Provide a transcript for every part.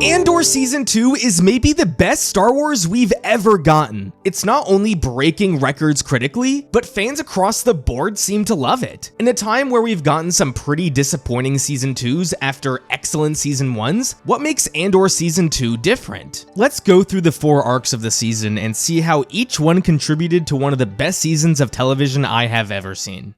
Andor Season 2 is maybe the best Star Wars we've ever gotten. It's not only breaking records critically, but fans across the board seem to love it. In a time where we've gotten some pretty disappointing Season 2s after excellent Season 1s, what makes Andor Season 2 different? Let's go through the 4 arcs of the season and see how each one contributed to one of the best seasons of television I have ever seen.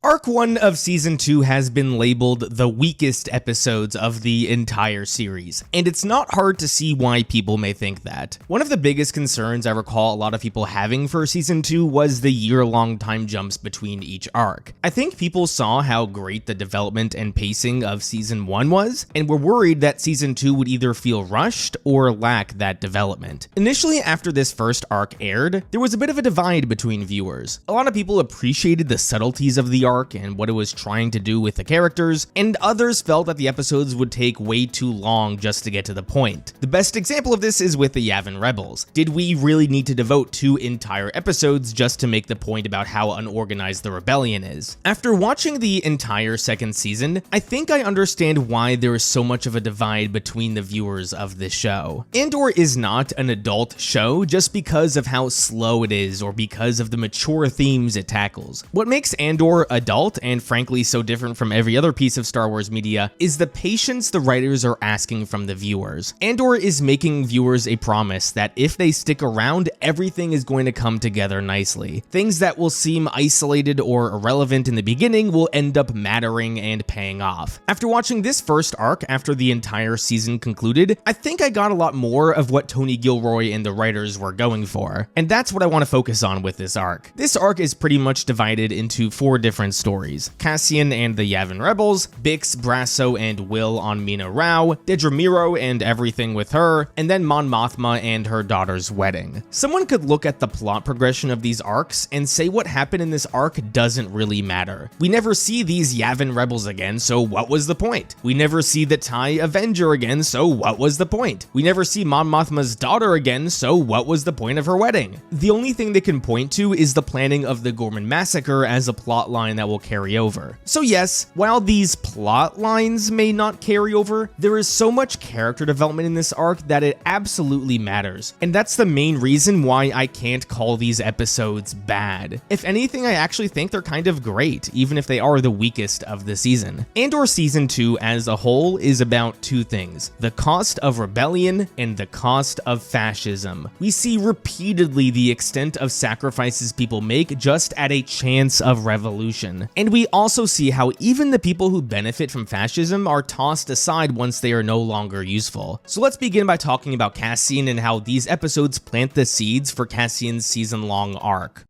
Arc 1 of Season 2 has been labeled the weakest episodes of the entire series, and it's not hard to see why people may think that. One of the biggest concerns I recall a lot of people having for Season 2 was the year-long time jumps between each arc. I think people saw how great the development and pacing of Season 1 was, and were worried that Season 2 would either feel rushed or lack that development. Initially, after this first arc aired, there was a bit of a divide between viewers. A lot of people appreciated the subtleties of the arc and what it was trying to do with the characters, and others felt that the episodes would take way too long just to get to the point. The best example of this is with the Yavin Rebels. Did we really need to devote 2 entire episodes just to make the point about how unorganized the rebellion is? After watching the entire second season, I think I understand why there is so much of a divide between the viewers of this show. Andor is not an adult show just because of how slow it is or because of the mature themes it tackles. What makes Andor adult, and frankly so different from every other piece of Star Wars media, is the patience the writers are asking from the viewers. Andor is making viewers a promise that if they stick around, everything is going to come together nicely. Things that will seem isolated or irrelevant in the beginning will end up mattering and paying off. After watching this first arc after the entire season concluded, I think I got a lot more of what Tony Gilroy and the writers were going for, and that's what I want to focus on with this arc. This arc is pretty much divided into 4 different stories: Cassian and the Yavin Rebels, Bix, Brasso, and Will on Mina Rao, Dedramiro and everything with her, and then Mon Mothma and her daughter's wedding. Someone could look at the plot progression of these arcs and say what happened in this arc doesn't really matter. We never see these Yavin Rebels again, so what was the point? We never see the TIE Avenger again, so what was the point? We never see Mon Mothma's daughter again, so what was the point of her wedding? The only thing they can point to is the planning of the Gorman Massacre as a plot line that will carry over. So yes, while these plot lines may not carry over, there is so much character development in this arc that it absolutely matters, and that's the main reason why I can't call these episodes bad. If anything, I actually think they're kind of great, even if they are the weakest of the season. Andor Season 2 as a whole is about 2 things: the cost of rebellion and the cost of fascism. We see repeatedly the extent of sacrifices people make just at a chance of revolution, and we also see how even the people who benefit from fascism are tossed aside once they are no longer useful. So let's begin by talking about Cassian and how these episodes plant the seeds for Cassian's season-long arc.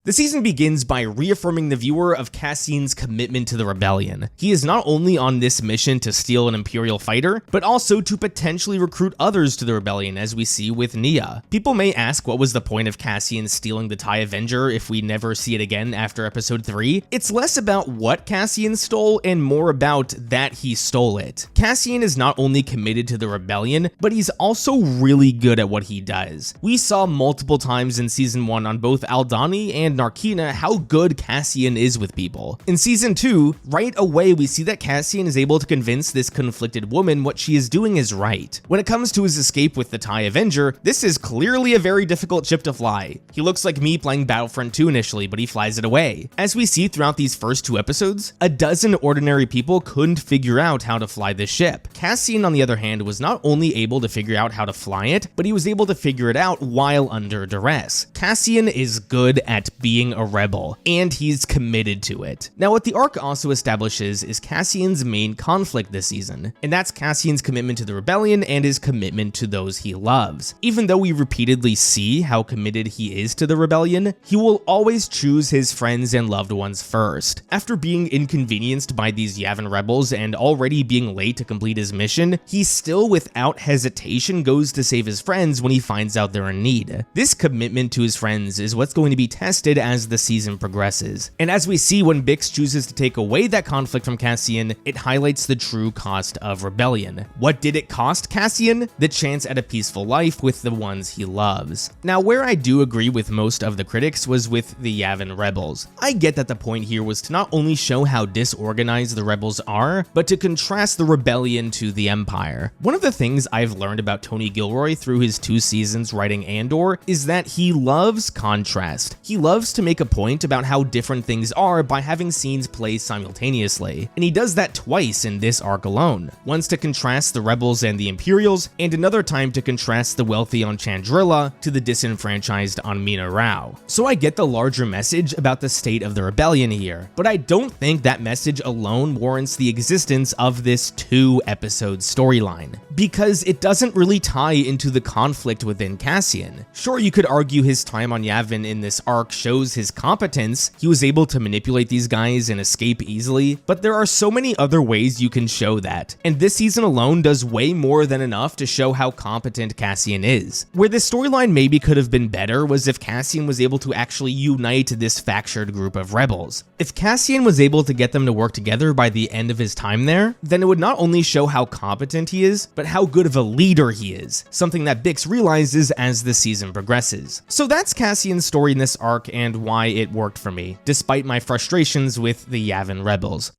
The season begins by reaffirming the viewer of Cassian's commitment to the rebellion. He is not only on this mission to steal an Imperial fighter, but also to potentially recruit others to the rebellion, as we see with Nia. People may ask what was the point of Cassian stealing the TIE Avenger if we never see it again after episode 3? It's less about what Cassian stole and more about that he stole it. Cassian is not only committed to the rebellion, but he's also really good at what he does. We saw multiple times in season 1 on both Aldhani and Narkina how good Cassian is with people. In season 2, right away we see that Cassian is able to convince this conflicted woman what she is doing is right. When it comes to his escape with the TIE Avenger, this is clearly a very difficult ship to fly. He looks like me playing Battlefront 2 initially, but he flies it away. As we see throughout these first 2 episodes, a dozen ordinary people couldn't figure out how to fly this ship. Cassian, on the other hand, was not only able to figure out how to fly it, but he was able to figure it out while under duress. Cassian is good at being a rebel, and he's committed to it. Now, what the arc also establishes is Cassian's main conflict this season, and that's Cassian's commitment to the rebellion and his commitment to those he loves. Even though we repeatedly see how committed he is to the rebellion, he will always choose his friends and loved ones first. After being inconvenienced by these Yavin rebels and already being late to complete his mission, he still without hesitation goes to save his friends when he finds out they're in need. This commitment to his friends is what's going to be tested tested as the season progresses. And as we see, when Bix chooses to take away that conflict from Cassian, it highlights the true cost of rebellion. What did it cost Cassian? The chance at a peaceful life with the ones he loves. Now, where I do agree with most of the critics was with the Yavin rebels. I get that the point here was to not only show how disorganized the rebels are, but to contrast the rebellion to the Empire. One of the things I've learned about Tony Gilroy through his 2 seasons writing Andor is that he loves contrast. He loves to make a point about how different things are by having scenes play simultaneously, and he does that twice in this arc alone. Once to contrast the rebels and the Imperials, and another time to contrast the wealthy on Chandrilla to the disenfranchised on Mina Rao. So I get the larger message about the state of the rebellion here, but I don't think that message alone warrants the existence of this 2-episode storyline, because it doesn't really tie into the conflict within Cassian. Sure, you could argue his time on Yavin in this arc shows his competence. He was able to manipulate these guys and escape easily, but there are so many other ways you can show that, and this season alone does way more than enough to show how competent Cassian is. Where this storyline maybe could have been better was if Cassian was able to actually unite this fractured group of rebels. If Cassian was able to get them to work together by the end of his time there, then it would not only show how competent he is, but how good of a leader he is, something that Bix realizes as the season progresses. So that's Cassian's story in this arc and why it worked for me, despite my frustrations with the Yavin rebels.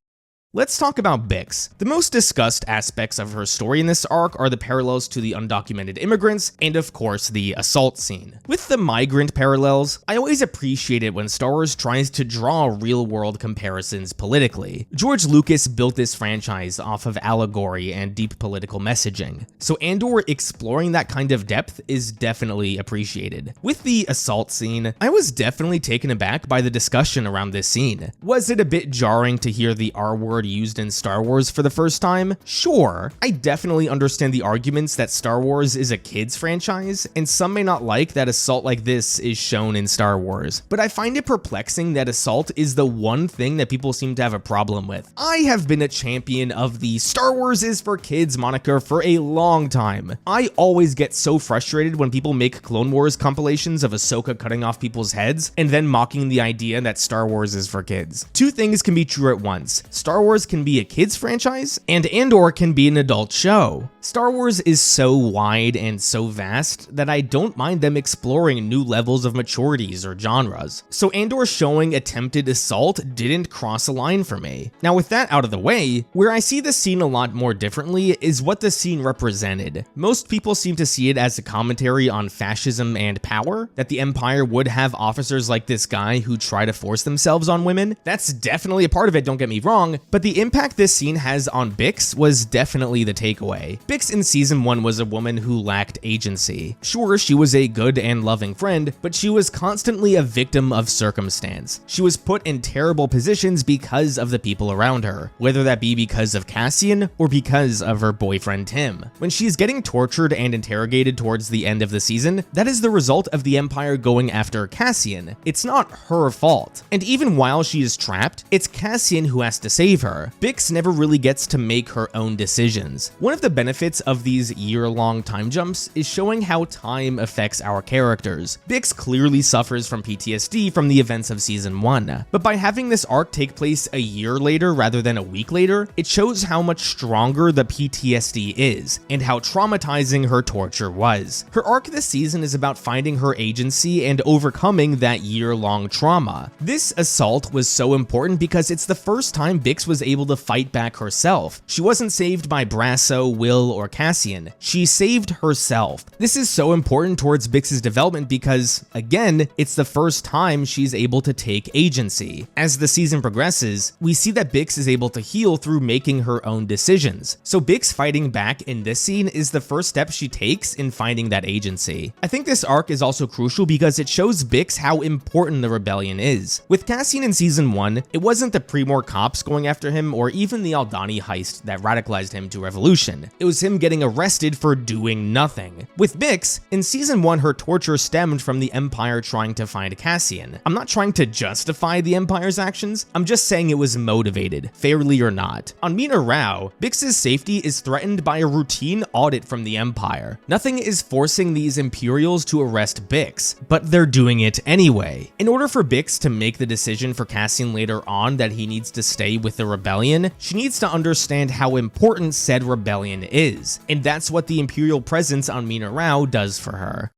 Let's talk about Bix. The most discussed aspects of her story in this arc are the parallels to the undocumented immigrants, and of course the assault scene. With the migrant parallels, I always appreciate it when Star Wars tries to draw real-world comparisons politically. George Lucas built this franchise off of allegory and deep political messaging, so Andor exploring that kind of depth is definitely appreciated. With the assault scene, I was definitely taken aback by the discussion around this scene. Was it a bit jarring to hear the R word used in Star Wars for the first time? Sure, I definitely understand the arguments that Star Wars is a kids franchise, and some may not like that assault like this is shown in Star Wars, but I find it perplexing that assault is the one thing that people seem to have a problem with. I have been a champion of the Star Wars is for kids moniker for a long time. I always get so frustrated when people make Clone Wars compilations of Ahsoka cutting off people's heads and then mocking the idea that Star Wars is for kids. Two things can be true at once. Star Wars can be a kids franchise, and Andor can be an adult show. Star Wars is so wide and so vast that I don't mind them exploring new levels of maturities or genres. So Andor showing attempted assault didn't cross a line for me. Now with that out of the way, where I see the scene a lot more differently is what the scene represented. Most people seem to see it as a commentary on fascism and power, that the Empire would have officers like this guy who try to force themselves on women. That's definitely a part of it, don't get me wrong, but the impact this scene has on Bix was definitely the takeaway. Bix in season 1 was a woman who lacked agency. Sure, she was a good and loving friend, but she was constantly a victim of circumstance. She was put in terrible positions because of the people around her, whether that be because of Cassian or because of her boyfriend Tim. When she's getting tortured and interrogated towards the end of the season, that is the result of the Empire going after Cassian. It's not her fault. And even while she is trapped, it's Cassian who has to save her. Bix never really gets to make her own decisions. One of the benefits of these year-long time jumps is showing how time affects our characters. Bix clearly suffers from PTSD from the events of season 1, but by having this arc take place a year later rather than a week later, it shows how much stronger the PTSD is and how traumatizing her torture was. Her arc this season is about finding her agency and overcoming that year-long trauma. This assault was so important because it's the first time Bix was able to fight back herself. She wasn't saved by Brasso, Will, or Cassian. She saved herself. This is so important towards Bix's development because, again, it's the first time she's able to take agency. As the season progresses, we see that Bix is able to heal through making her own decisions. So Bix fighting back in this scene is the first step she takes in finding that agency. I think this arc is also crucial because it shows Bix how important the rebellion is. With Cassian in season 1, it wasn't the Pre-Mor cops going after after him, or even the Aldhani heist that radicalized him to revolution. It was him getting arrested for doing nothing. With Bix, in season 1, her torture stemmed from the Empire trying to find Cassian. I'm not trying to justify the Empire's actions, I'm just saying it was motivated, fairly or not. On Mina Rao, Bix's safety is threatened by a routine audit from the Empire. Nothing is forcing these Imperials to arrest Bix, but they're doing it anyway. In order for Bix to make the decision for Cassian later on that he needs to stay with the rebellion, she needs to understand how important said rebellion is, and that's what the Imperial presence on Mina Rao does for her.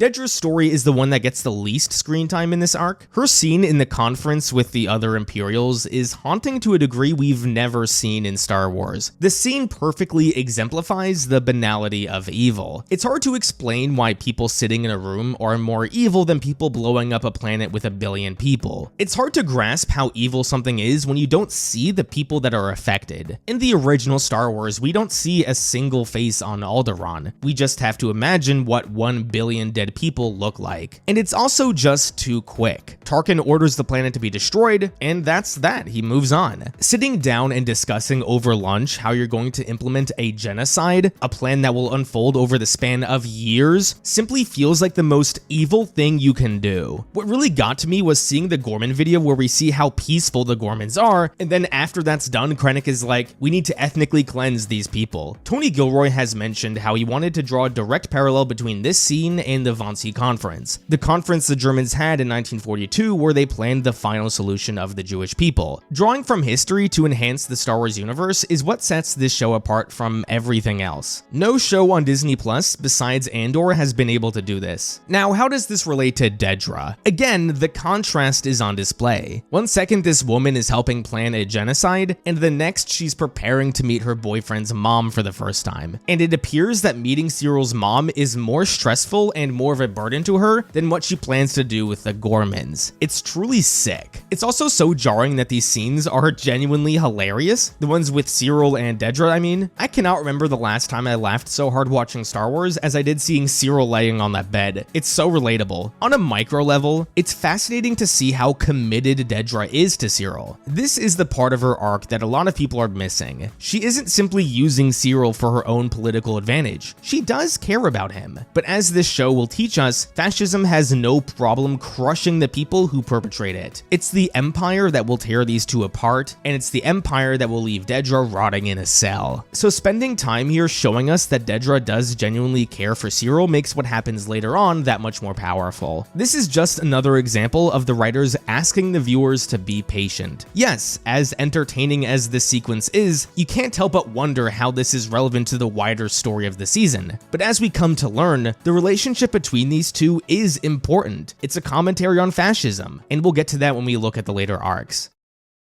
Dedra's story is the one that gets the least screen time in this arc. Her scene in the conference with the other Imperials is haunting to a degree we've never seen in Star Wars. The scene perfectly exemplifies the banality of evil. It's hard to explain why people sitting in a room are more evil than people blowing up a planet with 1 billion people. It's hard to grasp how evil something is when you don't see the people that are affected. In the original Star Wars, we don't see a single face on Alderaan. We just have to imagine what 1 billion dead people look like. And it's also just too quick. Tarkin orders the planet to be destroyed, and that's that. He moves on. Sitting down and discussing over lunch how you're going to implement a genocide, a plan that will unfold over the span of years, simply feels like the most evil thing you can do. What really got to me was seeing the Gorman video where we see how peaceful the Gormans are, and then after that's done, Krennic is like, we need to ethnically cleanse these people. Tony Gilroy has mentioned how he wanted to draw a direct parallel between this scene and the Wannsee Conference, the conference the Germans had in 1942 where they planned the final solution of the Jewish people. Drawing from history to enhance the Star Wars universe is what sets this show apart from everything else. No show on Disney Plus besides Andor has been able to do this. Now, how does this relate to Dedra? Again, the contrast is on display. One second this woman is helping plan a genocide, and the next she's preparing to meet her boyfriend's mom for the first time. And it appears that meeting Cyril's mom is more stressful and more of a burden to her than what she plans to do with the Gormans. It's truly sick. It's also so jarring that these scenes are genuinely hilarious. The ones with Cyril and Dedra, I mean. I cannot remember the last time I laughed so hard watching Star Wars as I did seeing Cyril laying on that bed. It's so relatable. On a micro level, it's fascinating to see how committed Dedra is to Cyril. This is the part of her arc that a lot of people are missing. She isn't simply using Cyril for her own political advantage. She does care about him. But as this show will teach us, fascism has no problem crushing the people who perpetrate it. It's the Empire that will tear these two apart, and it's the Empire that will leave Dedra rotting in a cell. So spending time here showing us that Dedra does genuinely care for Cyril makes what happens later on that much more powerful. This is just another example of the writers asking the viewers to be patient. Yes, as entertaining as this sequence is, you can't help but wonder how this is relevant to the wider story of the season. But as we come to learn, the relationship between these two is important. It's a commentary on fascism, and we'll get to that when we look at the later arcs.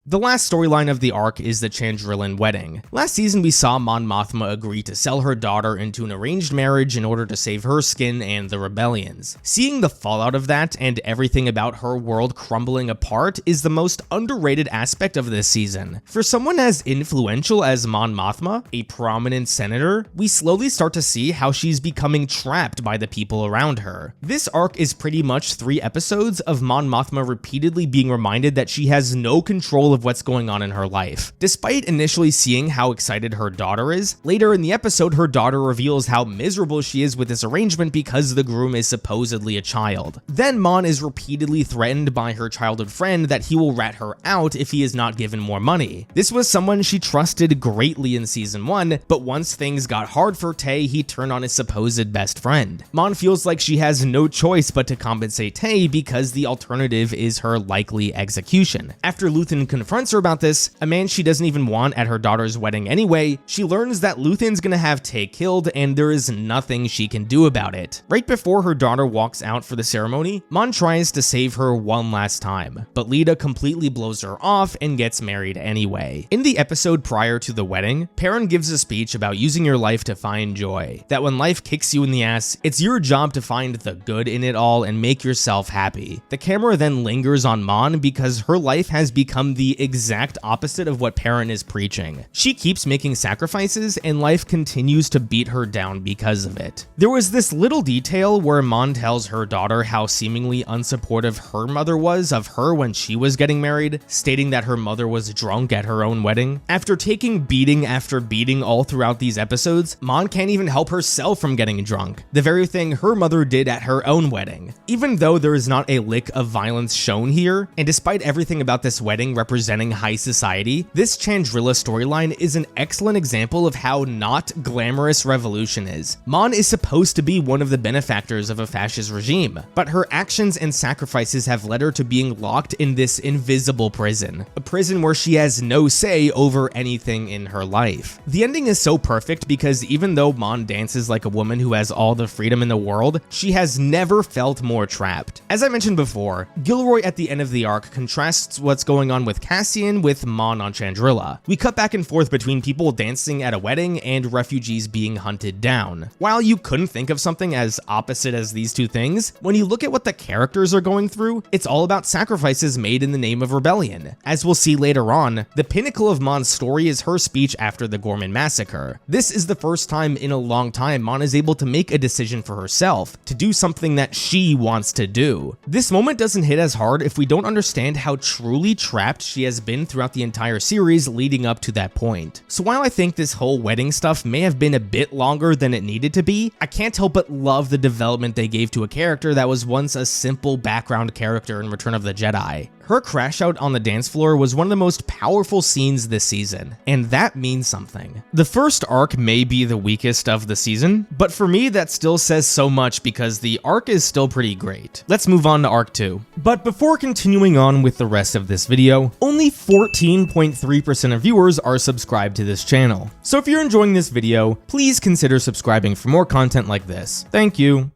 The last storyline of the arc is the Chandrilan wedding. Last season we saw Mon Mothma agree to sell her daughter into an arranged marriage in order to save her skin and the rebellions. Seeing the fallout of that and everything about her world crumbling apart is the most underrated aspect of this season. For someone as influential as Mon Mothma, a prominent senator, we slowly start to see how she's becoming trapped by the people around her. This arc is pretty much 3 episodes of Mon Mothma repeatedly being reminded that she has no control of what's going on in her life. Despite initially seeing how excited her daughter is, later in the episode her daughter reveals how miserable she is with this arrangement because the groom is supposedly a child. Then Mon is repeatedly threatened by her childhood friend that he will rat her out if he is not given more money. This was someone she trusted greatly in season 1, but once things got hard for Tay, he turned on his supposed best friend. Mon feels like she has no choice but to compensate Tay because the alternative is her likely execution. After Luthen confronts her about this, a man she doesn't even want at her daughter's wedding anyway, she learns that Luthen's gonna have Tay killed and there is nothing she can do about it. Right before her daughter walks out for the ceremony, Mon tries to save her one last time, but Leda completely blows her off and gets married anyway. In the episode prior to the wedding, Perrin gives a speech about using your life to find joy, that when life kicks you in the ass, it's your job to find the good in it all and make yourself happy. The camera then lingers on Mon because her life has become the the exact opposite of what Perrin is preaching. She keeps making sacrifices, and life continues to beat her down because of it. There was this little detail where Mon tells her daughter how seemingly unsupportive her mother was of her when she was getting married, stating that her mother was drunk at her own wedding. After taking beating after beating all throughout these episodes, Mon can't even help herself from getting drunk, the very thing her mother did at her own wedding. Even though there is not a lick of violence shown here, and despite everything about this wedding representing high society, this Chandrila storyline is an excellent example of how not glamorous revolution is. Mon is supposed to be one of the benefactors of a fascist regime, but her actions and sacrifices have led her to being locked in this invisible prison, a prison where she has no say over anything in her life. The ending is so perfect because even though Mon dances like a woman who has all the freedom in the world, she has never felt more trapped. As I mentioned before, Gilroy at the end of the arc contrasts what's going on with Cassian with Mon on Chandrila. We cut back and forth between people dancing at a wedding and refugees being hunted down. While you couldn't think of something as opposite as these two things, when you look at what the characters are going through, it's all about sacrifices made in the name of rebellion. As we'll see later on, the pinnacle of Mon's story is her speech after the Gorman massacre. This is the first time in a long time Mon is able to make a decision for herself, to do something that she wants to do. This moment doesn't hit as hard if we don't understand how truly trapped she has been throughout the entire series leading up to that point. So while I think this whole wedding stuff may have been a bit longer than it needed to be, I can't help but love the development they gave to a character that was once a simple background character in Return of the Jedi. Her crash out on the dance floor was one of the most powerful scenes this season, and that means something. The first arc may be the weakest of the season, but for me that still says so much because the arc is still pretty great. Let's move on to arc 2. But before continuing on with the rest of this video, only 14.3% of viewers are subscribed to this channel. So if you're enjoying this video, please consider subscribing for more content like this. Thank you.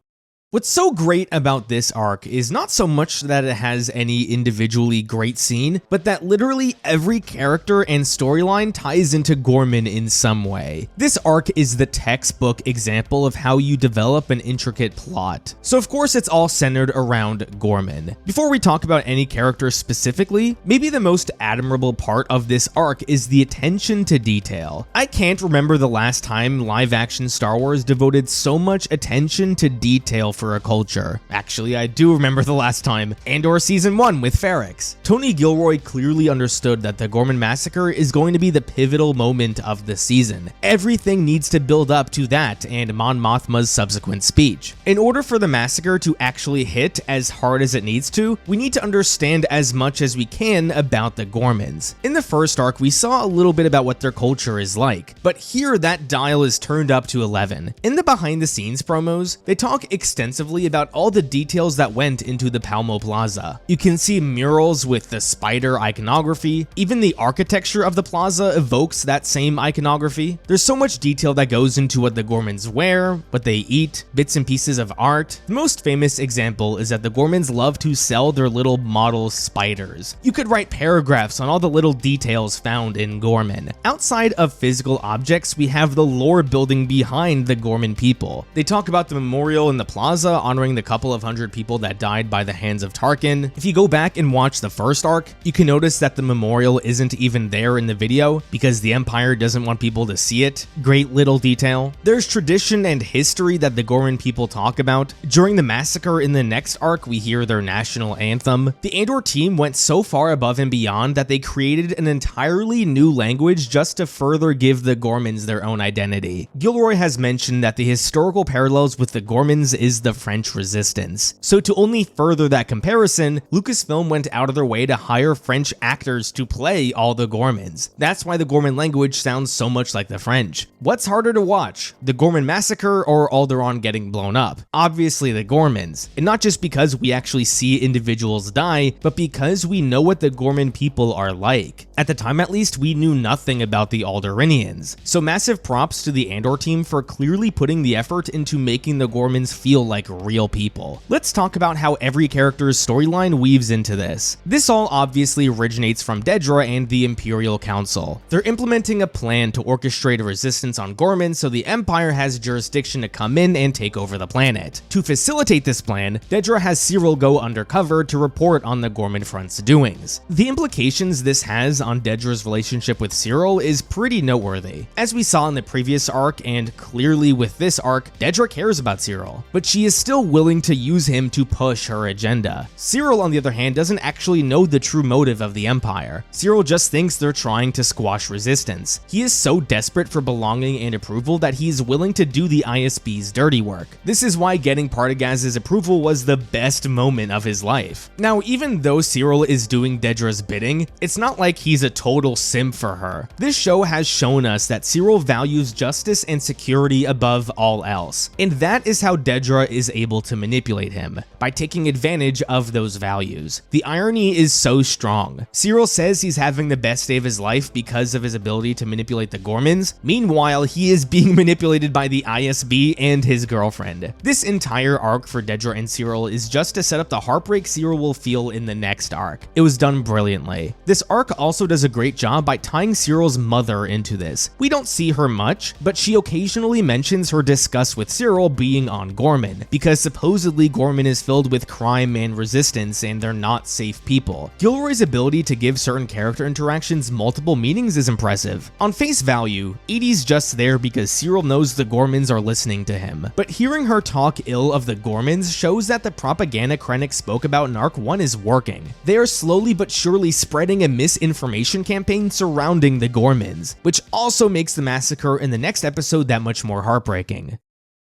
What's so great about this arc is not so much that it has any individually great scene, but that literally every character and storyline ties into Gorman in some way. This arc is the textbook example of how you develop an intricate plot. So of course it's all centered around Gorman. Before we talk about any character specifically, maybe the most admirable part of this arc is the attention to detail. I can't remember the last time live-action Star Wars devoted so much attention to detail for a culture. Actually, I do remember the last time, Andor Season 1 with Ferrix. Tony Gilroy clearly understood that the Gorman massacre is going to be the pivotal moment of the season. Everything needs to build up to that and Mon Mothma's subsequent speech. In order for the massacre to actually hit as hard as it needs to, we need to understand as much as we can about the Gormans. In the first arc, we saw a little bit about what their culture is like, but here that dial is turned up to 11. In the behind the scenes promos, they talk extensively about all the details that went into the Palmo Plaza. You can see murals with the spider iconography, even the architecture of the plaza evokes that same iconography. There's so much detail that goes into what the Gormans wear, what they eat, bits and pieces of art. The most famous example is that the Gormans love to sell their little model spiders. You could write paragraphs on all the little details found in Gorman. Outside of physical objects, we have the lore building behind the Gorman people. They talk about the memorial in the plaza honoring the couple of hundred people that died by the hands of Tarkin. If you go back and watch the first arc, you can notice that the memorial isn't even there in the video because the Empire doesn't want people to see it. Great little detail. There's tradition and history that the Gorman people talk about. During the massacre in the next arc, we hear their national anthem. The Andor team went so far above and beyond that they created an entirely new language just to further give the Gormans their own identity. Gilroy has mentioned that the historical parallels with the Gormans is the French Resistance. So to only further that comparison, Lucasfilm went out of their way to hire French actors to play all the Gormans. That's why the Gorman language sounds so much like the French. What's harder to watch, the Gorman massacre or Alderaan getting blown up? Obviously the Gormans, and not just because we actually see individuals die, but because we know what the Gorman people are like. At the time at least, we knew nothing about the Alderaanians. So massive props to the Andor team for clearly putting the effort into making the Gormans feel like like real people. Let's talk about how every character's storyline weaves into this. This all obviously originates from Dedra and the Imperial Council. They're implementing a plan to orchestrate a resistance on Gorman so the Empire has jurisdiction to come in and take over the planet. To facilitate this plan, Dedra has Cyril go undercover to report on the Gorman Front's doings. The implications this has on Dedra's relationship with Cyril is pretty noteworthy. As we saw in the previous arc, and clearly with this arc, Dedra cares about Cyril, but she is still willing to use him to push her agenda. Cyril, on the other hand, doesn't actually know the true motive of the Empire. Cyril just thinks they're trying to squash resistance. He is so desperate for belonging and approval that he is willing to do the ISB's dirty work. This is why getting Partagaz's approval was the best moment of his life. Now, even though Cyril is doing Dedra's bidding, it's not like he's a total simp for her. This show has shown us that Cyril values justice and security above all else, and that is how Dedra is able to manipulate him, by taking advantage of those values. The irony is so strong. Cyril says he's having the best day of his life because of his ability to manipulate the Gormans. Meanwhile, he is being manipulated by the ISB and his girlfriend. This entire arc for Dedra and Cyril is just to set up the heartbreak Cyril will feel in the next arc. It was done brilliantly. This arc also does a great job by tying Cyril's mother into this. We don't see her much, but she occasionally mentions her disgust with Cyril being on Gorman, because supposedly Gorman is filled with crime and resistance and they're not safe people. Gilroy's ability to give certain character interactions multiple meanings is impressive. On face value, Edie's just there because Cyril knows the Gormans are listening to him, but hearing her talk ill of the Gormans shows that the propaganda Krennic spoke about in Arc 1 is working. They are slowly but surely spreading a misinformation campaign surrounding the Gormans, which also makes the massacre in the next episode that much more heartbreaking.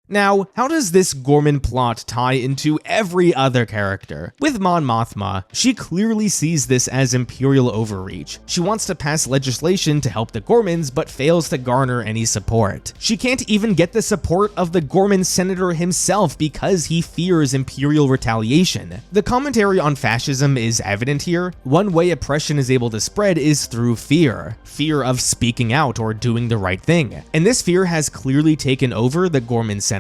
Now, how does this Gorman plot tie into every other character? With Mon Mothma, she clearly sees this as Imperial overreach. She wants to pass legislation to help the Gormans, but fails to garner any support. She can't even get the support of the Gorman senator himself because he fears Imperial retaliation. The commentary on fascism is evident here. One way oppression is able to spread is through fear. Fear of speaking out or doing the right thing. And this fear has clearly taken over the Gorman senator.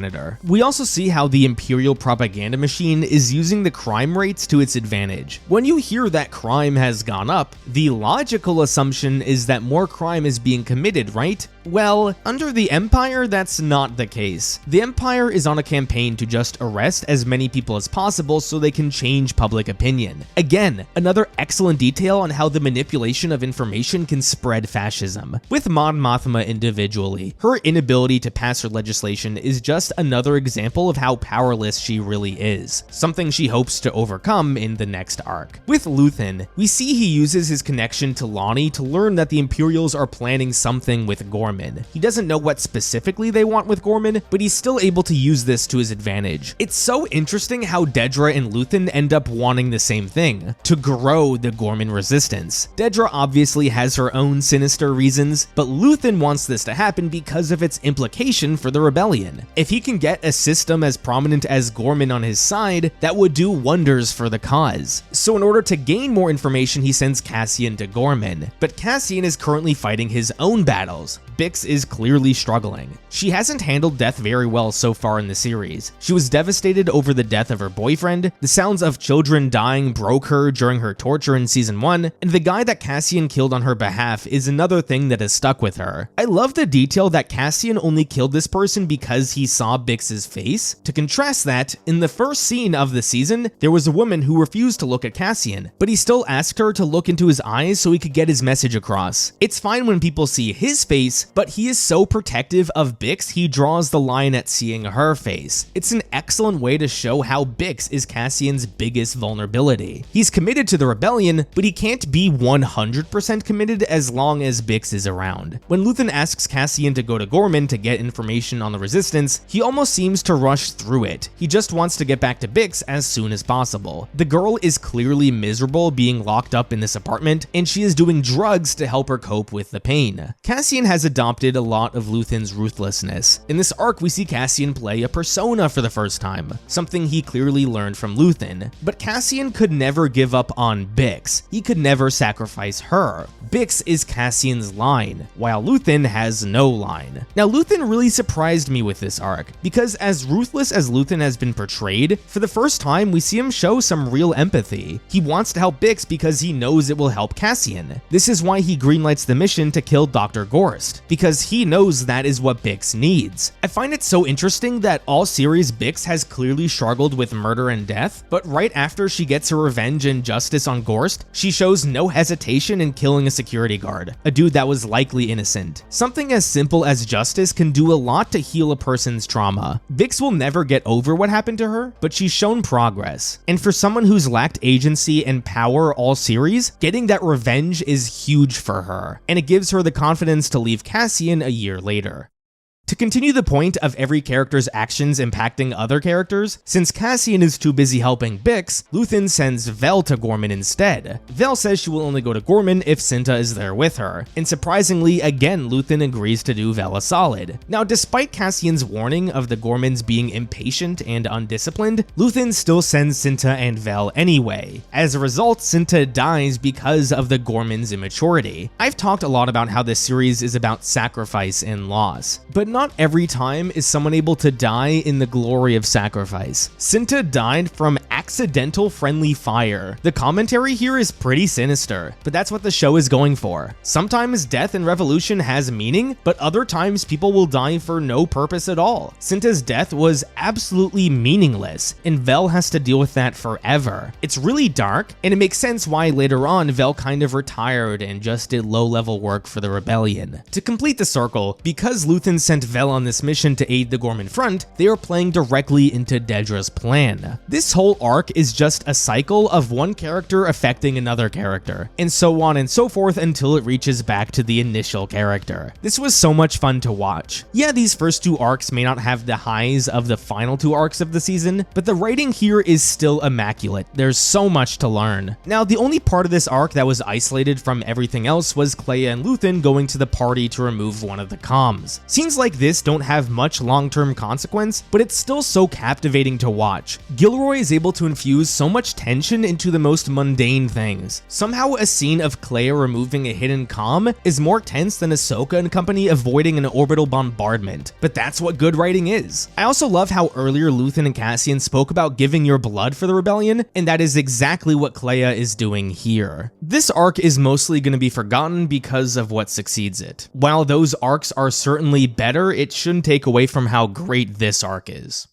We also see how the Imperial propaganda machine is using the crime rates to its advantage. When you hear that crime has gone up, the logical assumption is that more crime is being committed, right? Well, under the Empire, that's not the case. The Empire is on a campaign to just arrest as many people as possible so they can change public opinion. Again, another excellent detail on how the manipulation of information can spread fascism. With Mon Mothma individually, her inability to pass her legislation is just another example of how powerless she really is, something she hopes to overcome in the next arc. With Luthen, we see he uses his connection to Lonnie to learn that the Imperials are planning something with Gorman. He doesn't know what specifically they want with Gorman, but he's still able to use this to his advantage. It's so interesting how Dedra and Luthen end up wanting the same thing, to grow the Gorman resistance. Dedra obviously has her own sinister reasons, but Luthen wants this to happen because of its implication for the rebellion. If he can get a system as prominent as Gorman on his side, that would do wonders for the cause. So in order to gain more information, he sends Cassian to Gorman, but Cassian is currently fighting his own battles. Bix is clearly struggling. She hasn't handled death very well so far in the series. She was devastated over the death of her boyfriend, the sounds of children dying broke her during her torture in season 1, and the guy that Cassian killed on her behalf is another thing that has stuck with her. I love the detail that Cassian only killed this person because he saw Bix's face. To contrast that, in the first scene of the season, there was a woman who refused to look at Cassian, but he still asked her to look into his eyes so he could get his message across. It's fine when people see his face, but he is so protective of Bix, he draws the line at seeing her face. It's an excellent way to show how Bix is Cassian's biggest vulnerability. He's committed to the rebellion, but he can't be 100% committed as long as Bix is around. When Luthen asks Cassian to go to Gorman to get information on the resistance, he almost seems to rush through it. He just wants to get back to Bix as soon as possible. The girl is clearly miserable being locked up in this apartment, and she is doing drugs to help her cope with the pain. Cassian has a adopted a lot of Luthen's ruthlessness. In this arc, we see Cassian play a persona for the first time, something he clearly learned from Luthen. But Cassian could never give up on Bix. He could never sacrifice her. Bix is Cassian's line, while Luthen has no line. Now, Luthen really surprised me with this arc, because as ruthless as Luthen has been portrayed, for the first time we see him show some real empathy. He wants to help Bix because he knows it will help Cassian. This is why he greenlights the mission to kill Dr. Gorst, because he knows that is what Bix needs. I find it so interesting that all series Bix has clearly struggled with murder and death, but right after she gets her revenge and justice on Gorst, she shows no hesitation in killing a security guard, a dude that was likely innocent. Something as simple as justice can do a lot to heal a person's trauma. Bix will never get over what happened to her, but she's shown progress. And for someone who's lacked agency and power all series, getting that revenge is huge for her, and it gives her the confidence to leave Cassian a year later. To continue the point of every character's actions impacting other characters, since Cassian is too busy helping Bix, Luthen sends Vel to Gorman instead. Vel says she will only go to Gorman if Cinta is there with her, and surprisingly, again, Luthen agrees to do Vel a solid. Now, despite Cassian's warning of the Gormans being impatient and undisciplined, Luthen still sends Cinta and Vel anyway. As a result, Cinta dies because of the Gormans' immaturity. I've talked a lot about how this series is about sacrifice and loss, but not every time is someone able to die in the glory of sacrifice. Cinta died from accidental friendly fire. The commentary here is pretty sinister, but that's what the show is going for. Sometimes death in Revolution has meaning, but other times people will die for no purpose at all. Cinta's death was absolutely meaningless, and Vel has to deal with that forever. It's really dark, and it makes sense why later on Vel kind of retired and just did low-level work for the rebellion. To complete the circle, because Luthen sent Vel on this mission to aid the Gorman front, they are playing directly into Dedra's plan. This whole arc is just a cycle of one character affecting another character, and so on and so forth until it reaches back to the initial character. This was so much fun to watch. Yeah, these first two arcs may not have the highs of the final two arcs of the season, but the writing here is still immaculate. There's so much to learn. Now, the only part of this arc that was isolated from everything else was Kleya and Luthen going to the party to remove one of the comms. Scenes like this don't have much long-term consequence, but it's still so captivating to watch. Gilroy is able to infuse so much tension into the most mundane things. Somehow a scene of Kleya removing a hidden comm is more tense than Ahsoka and company avoiding an orbital bombardment, but that's what good writing is. I also love how earlier Luthen and Cassian spoke about giving your blood for the rebellion, and that is exactly what Kleya is doing here. This arc is mostly going to be forgotten because of what succeeds it. While those arcs are certainly better, it shouldn't take away from how great this arc is.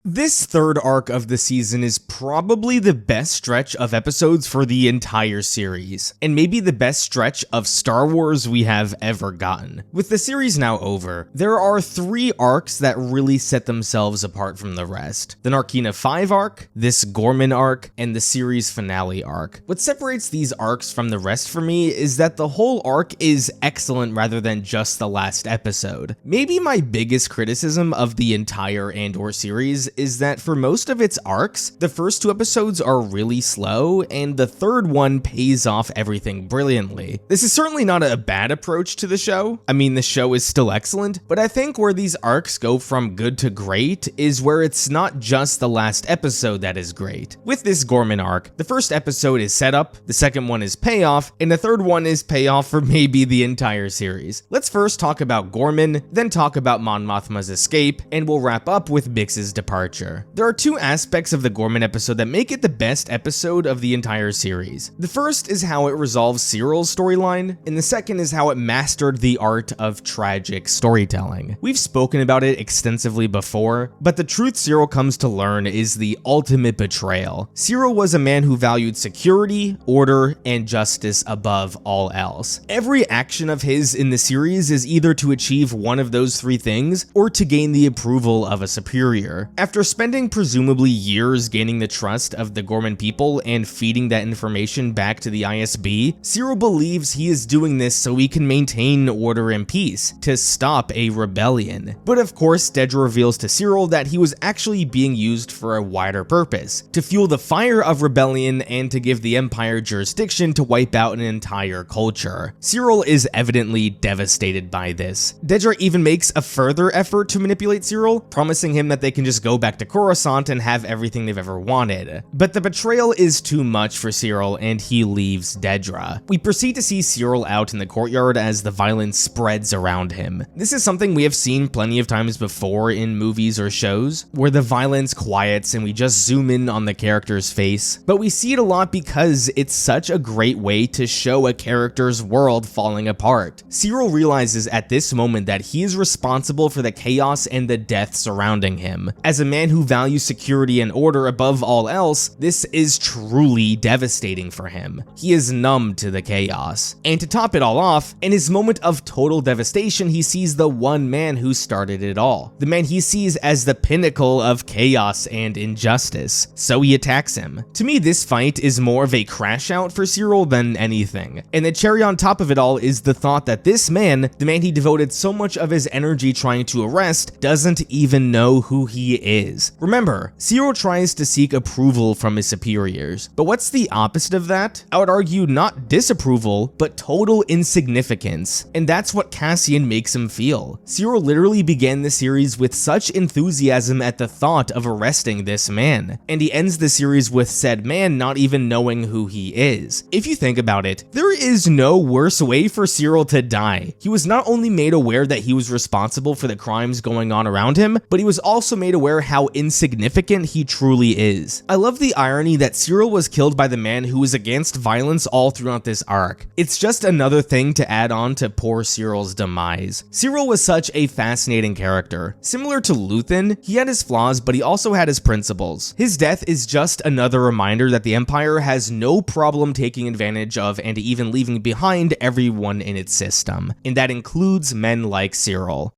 This third arc of the season is probably the best stretch of episodes for the entire series, and maybe the best stretch of Star Wars we have ever gotten. With the series now over, there are 3 arcs that really set themselves apart from the rest. The Narkina 5 arc, this Gorman arc, and the series finale arc. What separates these arcs from the rest for me is that the whole arc is excellent rather than just the last episode. Maybe my biggest criticism of the entire Andor series is that for most of its arcs, the first 2 episodes are really slow, and the third one pays off everything brilliantly. This is certainly not a bad approach to the show. I mean, the show is still excellent, but I think where these arcs go from good to great is where it's not just the last episode that is great. With this Gorman arc, the first episode is setup, the second one is payoff, and the third one is payoff for maybe the entire series. Let's first talk about Gorman, then talk about Mon Mothma's escape, and we'll wrap up with Bix's departure. There are 2 aspects of the Gorman episode that make it the best episode of the entire series. The first is how it resolves Cyril's storyline, and the second is how it mastered the art of tragic storytelling. We've spoken about it extensively before, but the truth Cyril comes to learn is the ultimate betrayal. Cyril was a man who valued security, order, and justice above all else. Every action of his in the series is either to achieve one of those 3 things, or to gain the approval of a superior. After spending presumably years gaining the trust of the Gorman people and feeding that information back to the ISB, Cyril believes he is doing this so he can maintain order and peace, to stop a rebellion. But of course, Dedra reveals to Cyril that he was actually being used for a wider purpose, to fuel the fire of rebellion and to give the Empire jurisdiction to wipe out an entire culture. Cyril is evidently devastated by this. Dedra even makes a further effort to manipulate Cyril, promising him that they can just go back to Coruscant and have everything they've ever wanted. But the betrayal is too much for Cyril and he leaves Dedra. We proceed to see Cyril out in the courtyard as the violence spreads around him. This is something we have seen plenty of times before in movies or shows, where the violence quiets and we just zoom in on the character's face. But we see it a lot because it's such a great way to show a character's world falling apart. Cyril realizes at this moment that he is responsible for the chaos and the death surrounding him. As a man who values security and order above all else, this is truly devastating for him. He is numb to the chaos. And to top it all off, in his moment of total devastation, he sees the one man who started it all. The man he sees as the pinnacle of chaos and injustice. So he attacks him. To me, this fight is more of a crash out for Cyril than anything. And the cherry on top of it all is the thought that this man, the man he devoted so much of his energy trying to arrest, doesn't even know who he is. Remember, Cyril tries to seek approval from his superiors. But what's the opposite of that? I would argue not disapproval, but total insignificance. And that's what Cassian makes him feel. Cyril literally began the series with such enthusiasm at the thought of arresting this man. And he ends the series with said man not even knowing who he is. If you think about it, there is no worse way for Cyril to die. He was not only made aware that he was responsible for the crimes going on around him, but he was also made aware how insignificant he truly is. I love the irony that Cyril was killed by the man who was against violence all throughout this arc. It's just another thing to add on to poor Cyril's demise. Cyril was such a fascinating character. Similar to Luthen, he had his flaws, but he also had his principles. His death is just another reminder that the Empire has no problem taking advantage of and even leaving behind everyone in its system, and that includes men like Cyril.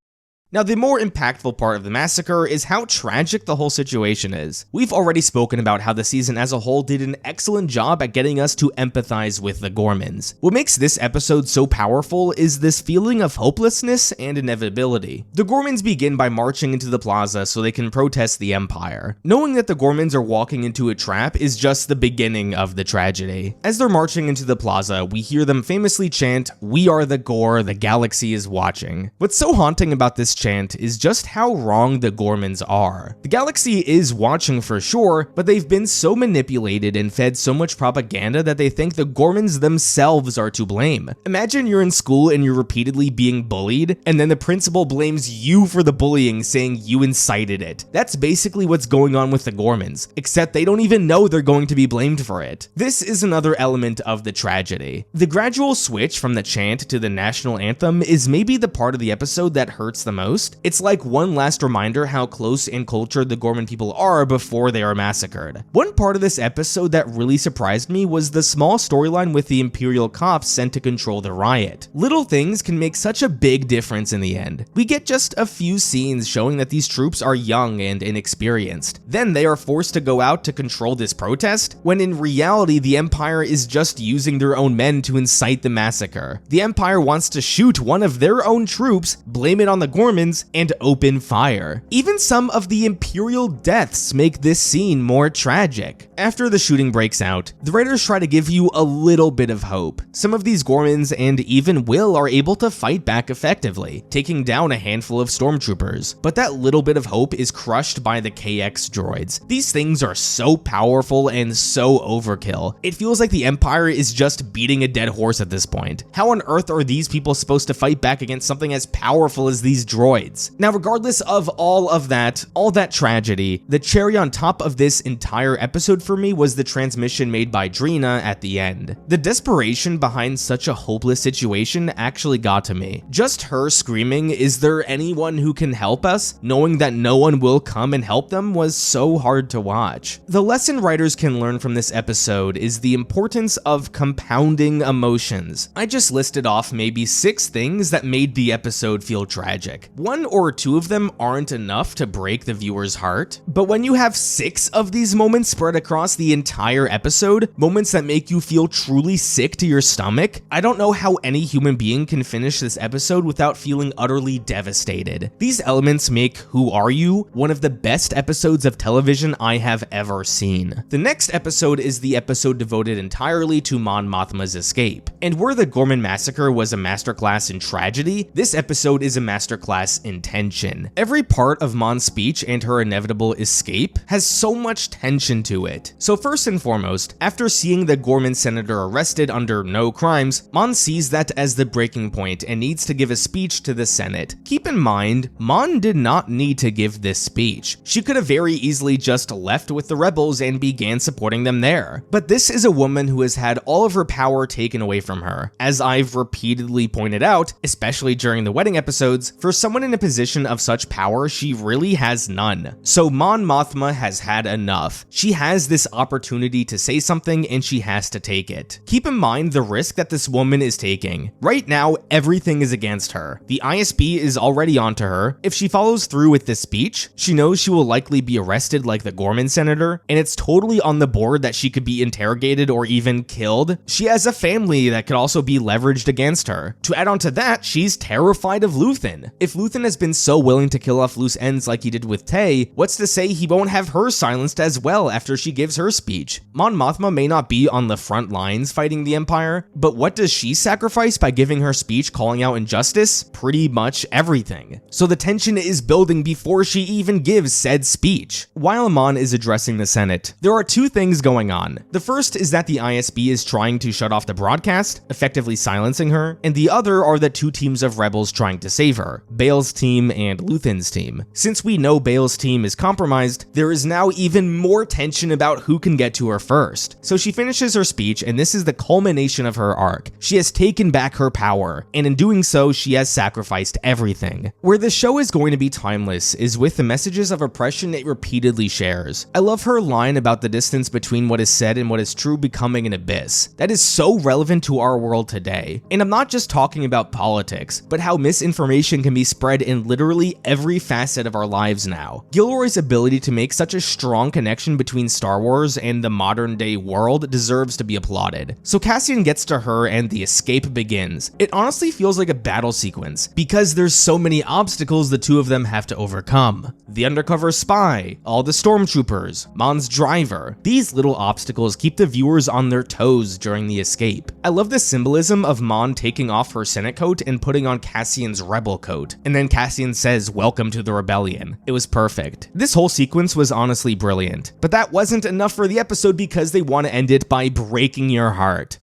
Now, the more impactful part of the massacre is how tragic the whole situation is. We've already spoken about how the season as a whole did an excellent job at getting us to empathize with the Gormans. What makes this episode so powerful is this feeling of hopelessness and inevitability. The Gormans begin by marching into the plaza so they can protest the Empire. Knowing that the Gormans are walking into a trap is just the beginning of the tragedy. As they're marching into the plaza, we hear them famously chant, "We are the Gor, the galaxy is watching." What's so haunting about this chant is just how wrong the Gormans are. The galaxy is watching for sure, but they've been so manipulated and fed so much propaganda that they think the Gormans themselves are to blame. Imagine you're in school and you're repeatedly being bullied, and then the principal blames you for the bullying, saying you incited it. That's basically what's going on with the Gormans, except they don't even know they're going to be blamed for it. This is another element of the tragedy. The gradual switch from the chant to the national anthem is maybe the part of the episode that hurts the most. It's like one last reminder how close and cultured the Gorman people are before they are massacred. One part of this episode that really surprised me was the small storyline with the Imperial cops sent to control the riot. Little things can make such a big difference in the end. We get just a few scenes showing that these troops are young and inexperienced. Then they are forced to go out to control this protest, when in reality the Empire is just using their own men to incite the massacre. The Empire wants to shoot one of their own troops, blame it on the Gormans, and open fire. Even some of the Imperial deaths make this scene more tragic. After the shooting breaks out, the writers try to give you a little bit of hope. Some of these Gormans and even Will are able to fight back effectively, taking down a handful of stormtroopers. But that little bit of hope is crushed by the KX droids. These things are so powerful and so overkill. It feels like the Empire is just beating a dead horse at this point. How on earth are these people supposed to fight back against something as powerful as these droids? Now, regardless of all that tragedy, the cherry on top of this entire episode for me was the transmission made by Drina at the end. The desperation behind such a hopeless situation actually got to me. Just her screaming, "Is there anyone who can help us?" knowing that no one will come and help them was so hard to watch. The lesson writers can learn from this episode is the importance of compounding emotions. I just listed off maybe 6 things that made the episode feel tragic. 1 or 2 of them aren't enough to break the viewer's heart, but when you have 6 of these moments spread across the entire episode, moments that make you feel truly sick to your stomach, I don't know how any human being can finish this episode without feeling utterly devastated. These elements make Who Are You one of the best episodes of television I have ever seen. The next episode is the episode devoted entirely to Mon Mothma's escape, and where the Gorman massacre was a masterclass in tragedy, this episode is a masterclass in tension. Every part of Mon's speech and her inevitable escape has so much tension to it. So first and foremost, after seeing the Gorman senator arrested under no crimes, Mon sees that as the breaking point and needs to give a speech to the Senate. Keep in mind, Mon did not need to give this speech. She could have very easily just left with the rebels and began supporting them there. But this is a woman who has had all of her power taken away from her. As I've repeatedly pointed out, especially during the wedding episodes, for someone in a position of such power, she really has none. So Mon Mothma has had enough. She has this opportunity to say something and she has to take it. Keep in mind the risk that this woman is taking. Right now, everything is against her. The ISB is already onto her. If she follows through with this speech, she knows she will likely be arrested like the Gorman senator, and it's totally on the board that she could be interrogated or even killed. She has a family that could also be leveraged against her. To add on to that, she's terrified of Luthen. If Luthen has been so willing to kill off loose ends like he did with Tay, what's to say he won't have her silenced as well after she gives her speech? Mon Mothma may not be on the front lines fighting the Empire, but what does she sacrifice by giving her speech calling out injustice? Pretty much everything. So the tension is building before she even gives said speech. While Mon is addressing the Senate, there are 2 things going on. The first is that the ISB is trying to shut off the broadcast, effectively silencing her, and the other are the 2 teams of rebels trying to save her, Bael's team and Luthen's team. Since we know Bael's team is compromised, there is now even more tension about who can get to her first. So she finishes her speech, and this is the culmination of her arc. She has taken back her power, and in doing so, she has sacrificed everything. Where the show is going to be timeless is with the messages of oppression it repeatedly shares. I love her line about the distance between what is said and what is true becoming an abyss. That is so relevant to our world today. And I'm not just talking about politics, but how misinformation can be spread in literally every facet of our lives now. Gilroy's ability to make such a strong connection between Star Wars and the modern day world deserves to be applauded. So Cassian gets to her and the escape begins. It honestly feels like a battle sequence because there's so many obstacles the 2 of them have to overcome. The undercover spy, all the stormtroopers, Mon's driver. These little obstacles keep the viewers on their toes during the escape. I love the symbolism of Mon taking off her Senate coat and putting on Cassian's rebel coat, and then Cassian says, "Welcome to the rebellion." It was perfect. This whole sequence was honestly brilliant, but that wasn't enough for the episode because they want to end it by breaking your heart.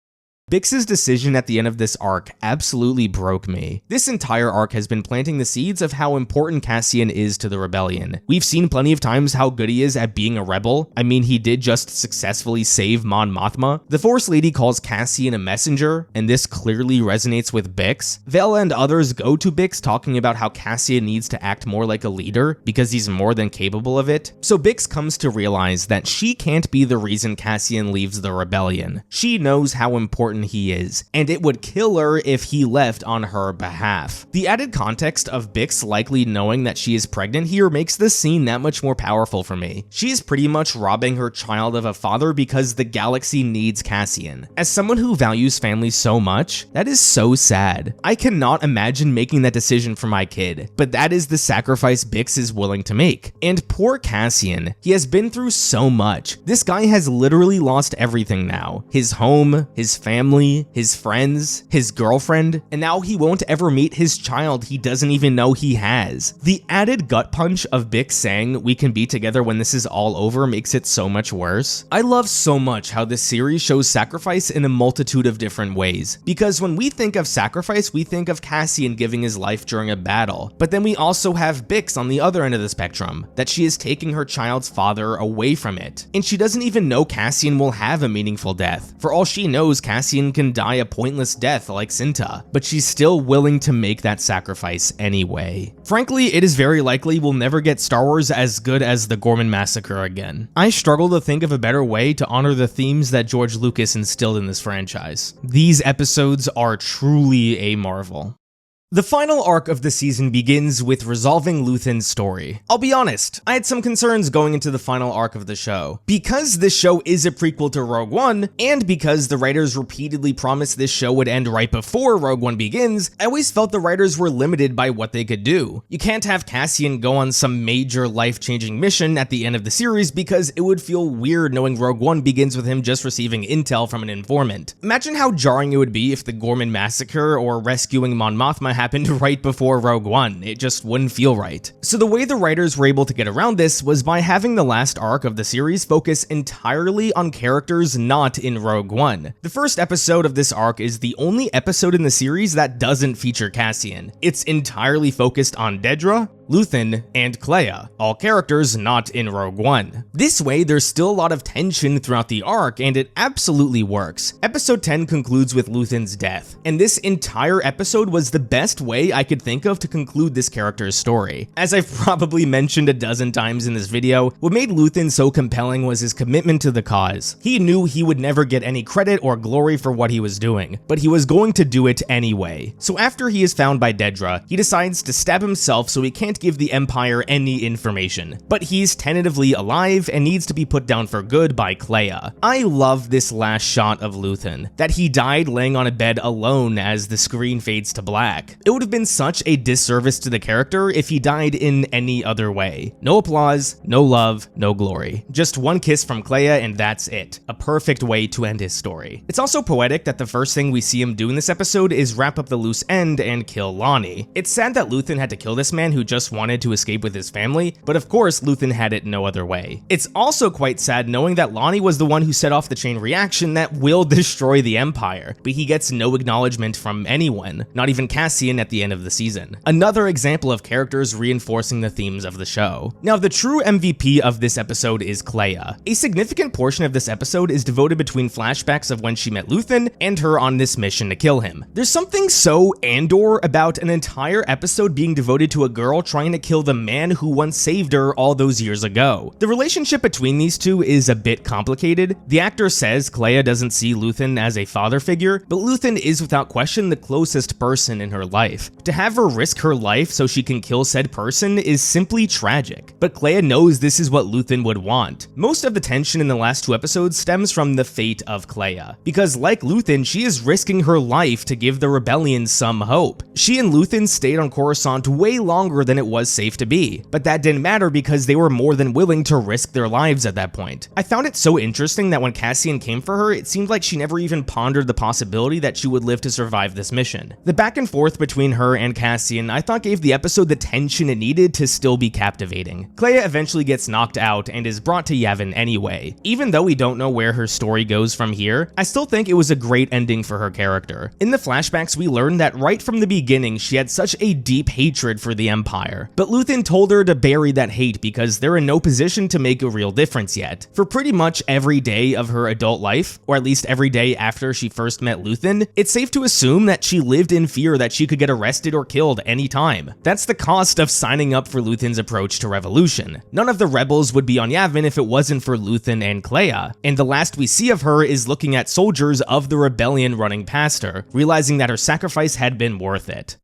Bix's decision at the end of this arc absolutely broke me. This entire arc has been planting the seeds of how important Cassian is to the rebellion. We've seen plenty of times how good he is at being a rebel. I mean, he did just successfully save Mon Mothma. The Force Lady calls Cassian a messenger, and this clearly resonates with Bix. Vel and others go to Bix talking about how Cassian needs to act more like a leader because he's more than capable of it. So Bix comes to realize that she can't be the reason Cassian leaves the rebellion. She knows how important he is, and it would kill her if he left on her behalf. The added context of Bix likely knowing that she is pregnant here makes this scene that much more powerful for me. She is pretty much robbing her child of a father because the galaxy needs Cassian. As someone who values family so much, that is so sad. I cannot imagine making that decision for my kid, but that is the sacrifice Bix is willing to make. And poor Cassian, he has been through so much. This guy has literally lost everything now. His home, his family, his friends, his girlfriend, and now he won't ever meet his child he doesn't even know he has. The added gut punch of Bix saying we can be together when this is all over makes it so much worse. I love so much how this series shows sacrifice in a multitude of different ways, because when we think of sacrifice, we think of Cassian giving his life during a battle, but then we also have Bix on the other end of the spectrum, that she is taking her child's father away from it, and she doesn't even know Cassian will have a meaningful death. For all she knows, Cassian can die a pointless death like Cinta, but she's still willing to make that sacrifice anyway. Frankly, it is very likely we'll never get Star Wars as good as the Gorman Massacre again. I struggle to think of a better way to honor the themes that George Lucas instilled in this franchise. These episodes are truly a marvel. The final arc of the season begins with resolving Luthen's story. I'll be honest, I had some concerns going into the final arc of the show. Because this show is a prequel to Rogue One, and because the writers repeatedly promised this show would end right before Rogue One begins, I always felt the writers were limited by what they could do. You can't have Cassian go on some major life-changing mission at the end of the series because it would feel weird knowing Rogue One begins with him just receiving intel from an informant. Imagine how jarring it would be if the Gorman massacre or rescuing Mon Mothma happened right before Rogue One. It just wouldn't feel right. So the way the writers were able to get around this was by having the last arc of the series focus entirely on characters not in Rogue One. The first episode of this arc is the only episode in the series that doesn't feature Cassian. It's entirely focused on Dedra, Luthen, and Kleya, all characters not in Rogue One. This way, there's still a lot of tension throughout the arc, and it absolutely works. Episode 10 concludes with Luthen's death, and this entire episode was the best way I could think of to conclude this character's story. As I've probably mentioned a dozen times in this video, what made Luthen so compelling was his commitment to the cause. He knew he would never get any credit or glory for what he was doing, but he was going to do it anyway. So after he is found by Dedra, he decides to stab himself so he can't give the Empire any information, but he's tentatively alive and needs to be put down for good by Kleya. I love this last shot of Luthen, that he died laying on a bed alone as the screen fades to black. It would have been such a disservice to the character if he died in any other way. No applause, no love, no glory. Just one kiss from Kleya and that's it. A perfect way to end his story. It's also poetic that the first thing we see him do in this episode is wrap up the loose end and kill Lonnie. It's sad that Luthen had to kill this man who just wanted to escape with his family, but of course Luthen had it no other way. It's also quite sad knowing that Lonnie was the one who set off the chain reaction that will destroy the Empire, but he gets no acknowledgement from anyone, not even Cassian at the end of the season. Another example of characters reinforcing the themes of the show. Now, the true MVP of this episode is Kleya. A significant portion of this episode is devoted between flashbacks of when she met Luthen and her on this mission to kill him. There's something so Andor about an entire episode being devoted to a girl trying to kill the man who once saved her all those years ago. The relationship between these two is a bit complicated. The actor says Kleya doesn't see Luthen as a father figure, but Luthen is without question the closest person in her life. To have her risk her life so she can kill said person is simply tragic, but Kleya knows this is what Luthen would want. Most of the tension in the last two episodes stems from the fate of Kleya, because like Luthen, she is risking her life to give the rebellion some hope. She and Luthen stayed on Coruscant way longer than it was safe to be, but that didn't matter because they were more than willing to risk their lives at that point. I found it so interesting that when Cassian came for her, it seemed like she never even pondered the possibility that she would live to survive this mission. The back and forth between her and Cassian I thought gave the episode the tension it needed to still be captivating. Kleya eventually gets knocked out and is brought to Yavin anyway. Even though we don't know where her story goes from here, I still think it was a great ending for her character. In the flashbacks, we learned that right from the beginning, she had such a deep hatred for the Empire, but Luthen told her to bury that hate because they're in no position to make a real difference yet. For pretty much every day of her adult life, or at least every day after she first met Luthen, it's safe to assume that she lived in fear that she could get arrested or killed anytime. That's the cost of signing up for Luthen's approach to revolution. None of the rebels would be on Yavin if it wasn't for Luthen and Kleya, and the last we see of her is looking at soldiers of the rebellion running past her, realizing that her sacrifice had been worth it.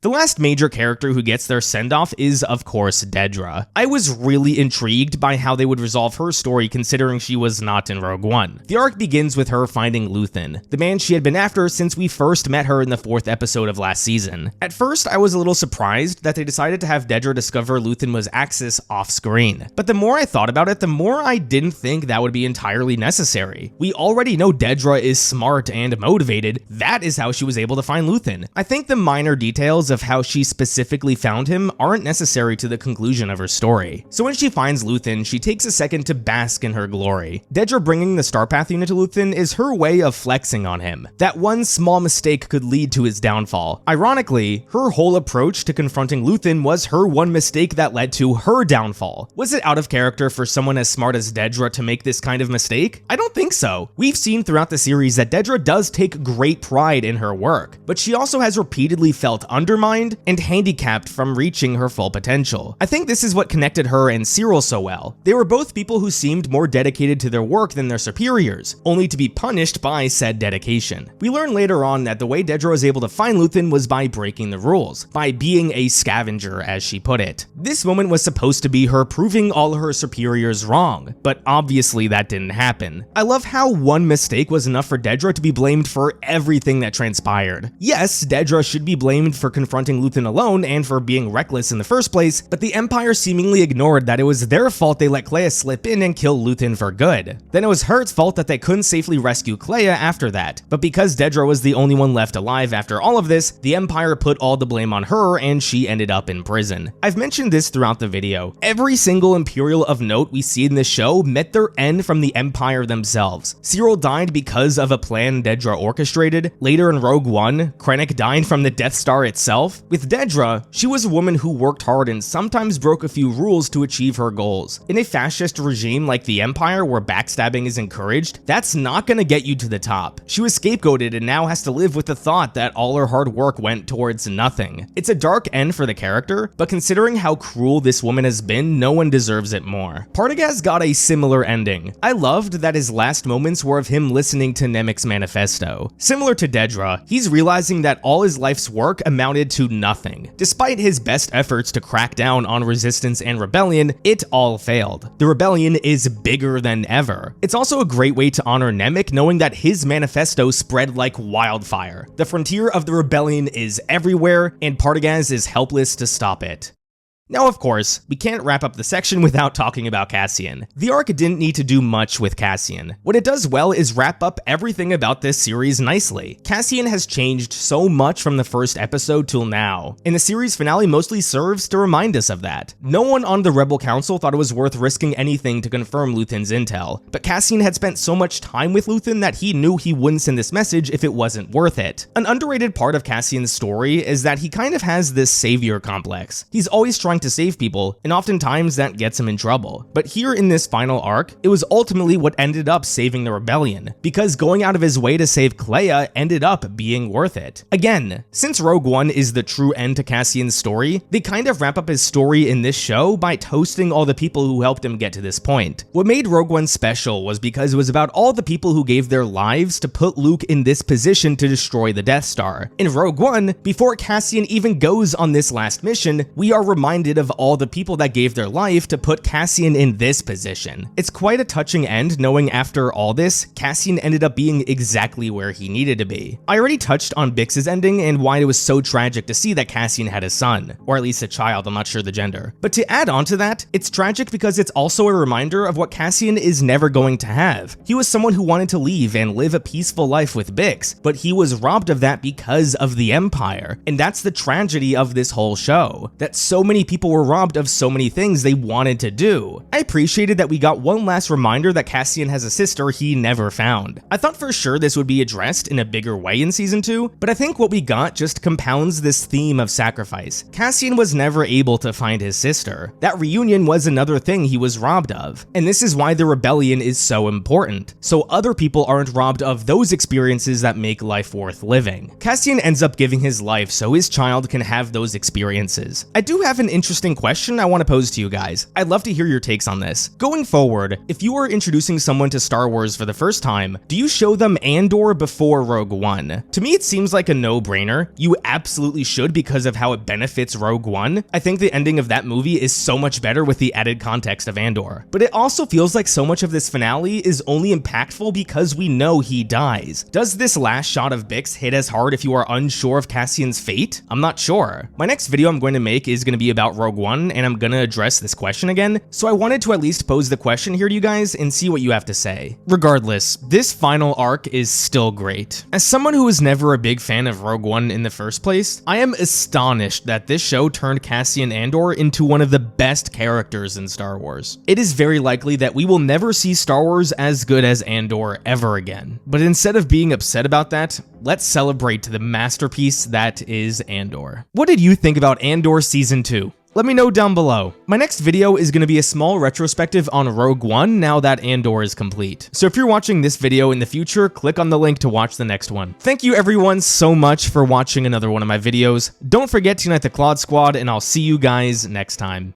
The last major character who gets their send-off is, of course, Dedra. I was really intrigued by how they would resolve her story considering she was not in Rogue One. The arc begins with her finding Luthen, the man she had been after since we first met her in the 4th episode of last season. At first, I was a little surprised that they decided to have Dedra discover Luthen was Axis off-screen, but the more I thought about it, the more I didn't think that would be entirely necessary. We already know Dedra is smart and motivated. That is how she was able to find Luthen. I think the minor details of how she specifically found him aren't necessary to the conclusion of her story. So when she finds Luthen, she takes a second to bask in her glory. Dedra bringing the Starpath unit to Luthen is her way of flexing on him. That one small mistake could lead to his downfall. Ironically, her whole approach to confronting Luthen was her one mistake that led to her downfall. Was it out of character for someone as smart as Dedra to make this kind of mistake? I don't think so. We've seen throughout the series that Dedra does take great pride in her work, but she also has repeatedly felt under her mind and handicapped from reaching her full potential. I think this is what connected her and Cyril so well. They were both people who seemed more dedicated to their work than their superiors, only to be punished by said dedication. We learn later on that the way Dedra was able to find Luthen was by breaking the rules, by being a scavenger, as she put it. This moment was supposed to be her proving all her superiors wrong, but obviously that didn't happen. I love how one mistake was enough for Dedra to be blamed for everything that transpired. Yes, Dedra should be blamed for confronting Luthen alone and for being reckless in the first place, but the Empire seemingly ignored that it was their fault they let Kleya slip in and kill Luthen for good. Then it was Hurt's fault that they couldn't safely rescue Kleya after that, but because Dedra was the only one left alive after all of this, the Empire put all the blame on her and she ended up in prison. I've mentioned this throughout the video. Every single Imperial of note we see in this show met their end from the Empire themselves. Cyril died because of a plan Dedra orchestrated. Later in Rogue One, Krennic died from the Death Star itself. With Dedra, she was a woman who worked hard and sometimes broke a few rules to achieve her goals. In a fascist regime like the Empire where backstabbing is encouraged, that's not gonna get you to the top. She was scapegoated and now has to live with the thought that all her hard work went towards nothing. It's a dark end for the character, but considering how cruel this woman has been, no one deserves it more. Partagaz got a similar ending. I loved that his last moments were of him listening to Nemik's manifesto. Similar to Dedra, he's realizing that all his life's work amounted to nothing. Despite his best efforts to crack down on resistance and rebellion, it all failed. The rebellion is bigger than ever. It's also a great way to honor Nemik, knowing that his manifesto spread like wildfire. The frontier of the rebellion is everywhere, and Partagaz is helpless to stop it. Now, of course, we can't wrap up the section without talking about Cassian. The arc didn't need to do much with Cassian. What it does well is wrap up everything about this series nicely. Cassian has changed so much from the first episode till now, and the series finale mostly serves to remind us of that. No one on the Rebel Council thought it was worth risking anything to confirm Luthen's intel, but Cassian had spent so much time with Luthen that he knew he wouldn't send this message if it wasn't worth it. An underrated part of Cassian's story is that he kind of has this savior complex. He's always trying to save people, and oftentimes that gets him in trouble. But here in this final arc, it was ultimately what ended up saving the rebellion, because going out of his way to save Kleya ended up being worth it. Again, since Rogue One is the true end to Cassian's story, they kind of wrap up his story in this show by toasting all the people who helped him get to this point. What made Rogue One special was because it was about all the people who gave their lives to put Luke in this position to destroy the Death Star. In Rogue One, before Cassian even goes on this last mission, we are reminded of all the people that gave their life to put Cassian in this position. It's quite a touching end knowing after all this, Cassian ended up being exactly where he needed to be. I already touched on Bix's ending and why it was so tragic to see that Cassian had a son, or at least a child, I'm not sure the gender. But to add on to that, it's tragic because it's also a reminder of what Cassian is never going to have. He was someone who wanted to leave and live a peaceful life with Bix, but he was robbed of that because of the Empire, and that's the tragedy of this whole show, that so many people were robbed of so many things they wanted to do. I appreciated that we got one last reminder that Cassian has a sister he never found. I thought for sure this would be addressed in a bigger way in season 2, but I think what we got just compounds this theme of sacrifice. Cassian was never able to find his sister. That reunion was another thing he was robbed of, and this is why the rebellion is so important, so other people aren't robbed of those experiences that make life worth living. Cassian ends up giving his life so his child can have those experiences. I do have an interesting question I want to pose to you guys. I'd love to hear your takes on this. Going forward, if you are introducing someone to Star Wars for the first time, do you show them Andor before Rogue One? To me, it seems like a no-brainer. You absolutely should because of how it benefits Rogue One. I think the ending of that movie is so much better with the added context of Andor. But it also feels like so much of this finale is only impactful because we know he dies. Does this last shot of Bix hit as hard if you are unsure of Cassian's fate? I'm not sure. My next video I'm going to make is going to be about Rogue One, and I'm gonna address this question again, so I wanted to at least pose the question here to you guys and see what you have to say. Regardless, this final arc is still great. As someone who was never a big fan of Rogue One in the first place, I am astonished that this show turned Cassian Andor into one of the best characters in Star Wars. It is very likely that we will never see Star Wars as good as Andor ever again. But instead of being upset about that, let's celebrate the masterpiece that is Andor. What did you think about Andor Season 2? Let me know down below. My next video is going to be a small retrospective on Rogue One now that Andor is complete. So if you're watching this video in the future, click on the link to watch the next one. Thank you everyone so much for watching another one of my videos. Don't forget to unite the Claude Squad, and I'll see you guys next time.